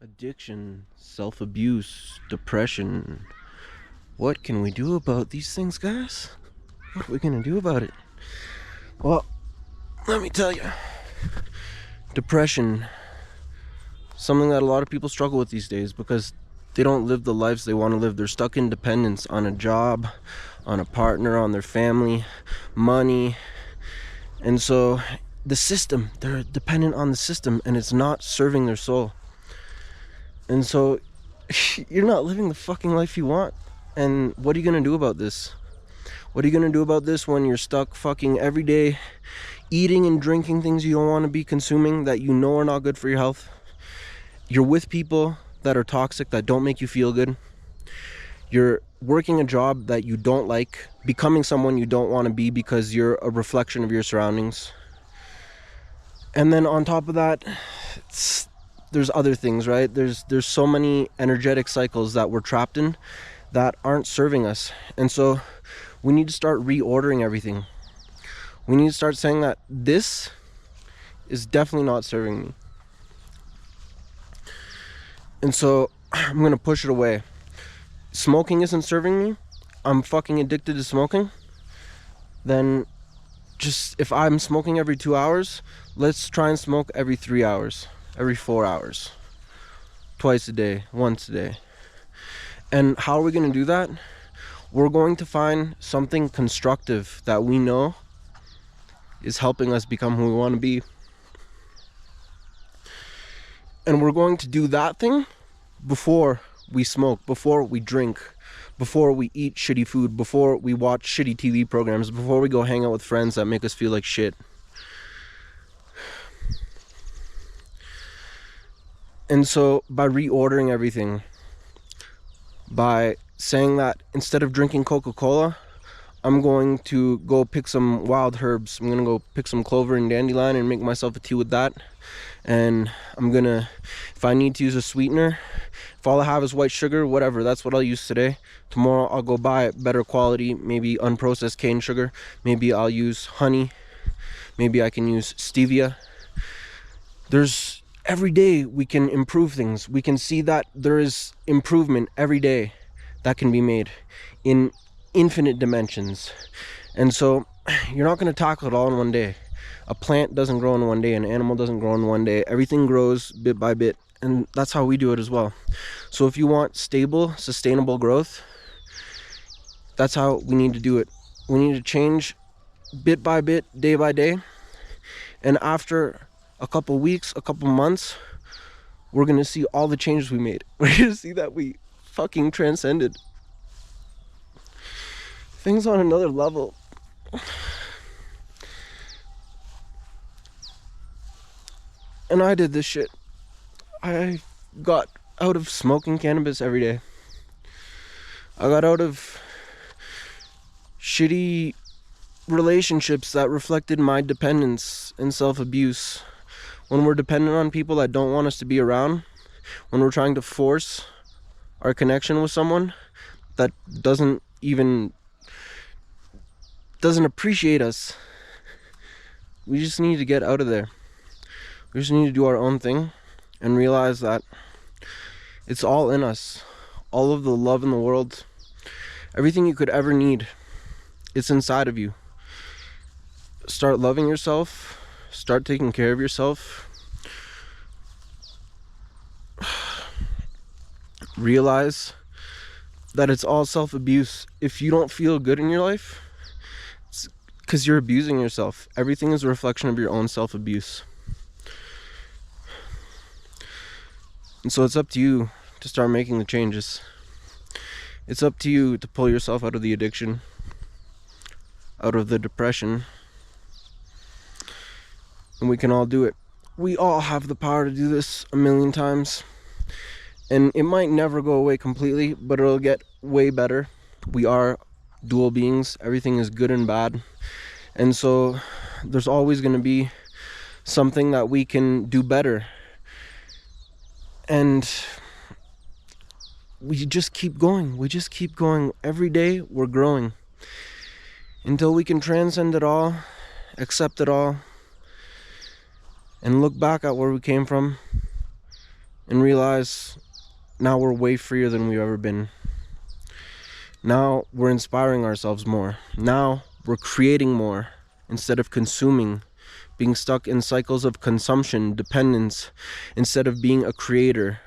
Addiction, self-abuse, depression. What can we do about these things, guys? What are we gonna do about it? Well, let me tell you. Depression, something that a lot of people struggle with these days because they don't live the lives they want to live. They're stuck in dependence on a job, on a partner, on their family, money. And so the system, they're dependent on the system, and it's not serving their soul. And so you're not living the fucking life you want. And what are you gonna do about this? What are you gonna do about this when you're stuck fucking every day eating and drinking things you don't want to be consuming, that you know are not good for your health? You're with people that are toxic, that don't make you feel good. You're working a job that you don't like, becoming someone you don't want to be because you're a reflection of your surroundings. And then on top of that, there's other things, right? There's so many energetic cycles that we're trapped in that aren't serving us. And so we need to start reordering everything. We need to start saying that this is definitely not serving me. And so I'm gonna push it away. Smoking isn't serving me. I'm fucking addicted to smoking. Then just, if I'm smoking every 2 hours, let's try and smoke every 3 hours, every 4 hours, twice a day, once a day. And how are we going to do that? We're going to find something constructive that we know is helping us become who we want to be. And we're going to do that thing before we smoke, before we drink, before we eat shitty food, before we watch shitty TV programs, before we go hang out with friends that make us feel like shit. And so by reordering everything, by saying that instead of drinking Coca-Cola, I'm going to go pick some wild herbs. I'm gonna go pick some clover and dandelion and make myself a tea with that. And I'm gonna, if I need to use a sweetener, if all I have is white sugar, whatever, that's what I'll use today. Tomorrow I'll go buy better quality, maybe unprocessed cane sugar. Maybe I'll use honey. Maybe I can use stevia. There's, every day we can improve things. We can see that there is improvement every day that can be made in infinite dimensions. And so you're not going to tackle it all in one day. A plant doesn't grow in one day. An animal doesn't grow in one day. Everything grows bit by bit, and that's how we do it as well. So if you want stable, sustainable growth, that's how we need to do it. We need to change bit by bit, day by day. And after a couple weeks, a couple months, we're gonna see all the changes we made. We're gonna see that we fucking transcended things on another level. And I did this shit. I got out of smoking cannabis every day. I got out of shitty relationships that reflected my dependence and self-abuse. When we're dependent on people that don't want us to be around, when we're trying to force our connection with someone that doesn't appreciate us, we just need to get out of there. We just need to do our own thing and realize that it's all in us. All of the love in the world, everything you could ever need, it's inside of you. Start loving yourself. Start taking care of yourself. Realize that it's all self-abuse. If you don't feel good in your life, it's because you're abusing yourself. Everything is a reflection of your own self-abuse. And so it's up to you to start making the changes. It's up to you to pull yourself out of the addiction, out of the depression. And we can all do it. We all have the power to do this a million times. And it might never go away completely, but it'll get way better. We are dual beings. Everything is good and bad. And so there's always going to be something that we can do better. And we just keep going. We just keep going. Every day we're growing until we can transcend it all, accept it all, and look back at where we came from and realize now we're way freer than we've ever been. Now we're inspiring ourselves more. Now we're creating more instead of consuming, being stuck in cycles of consumption, dependence, instead of being a creator.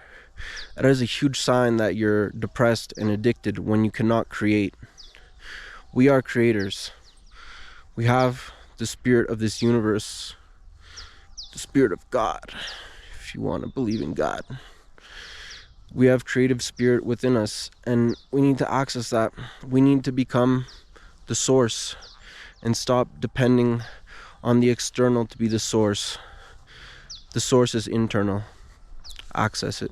That is a huge sign that you're depressed and addicted when you cannot create. We are creators. We have the spirit of this universe, the spirit of God, if you want to believe in God. We have creative spirit within us, and we need to access that. We need to become the source and stop depending on the external to be the source. The source is internal. Access it.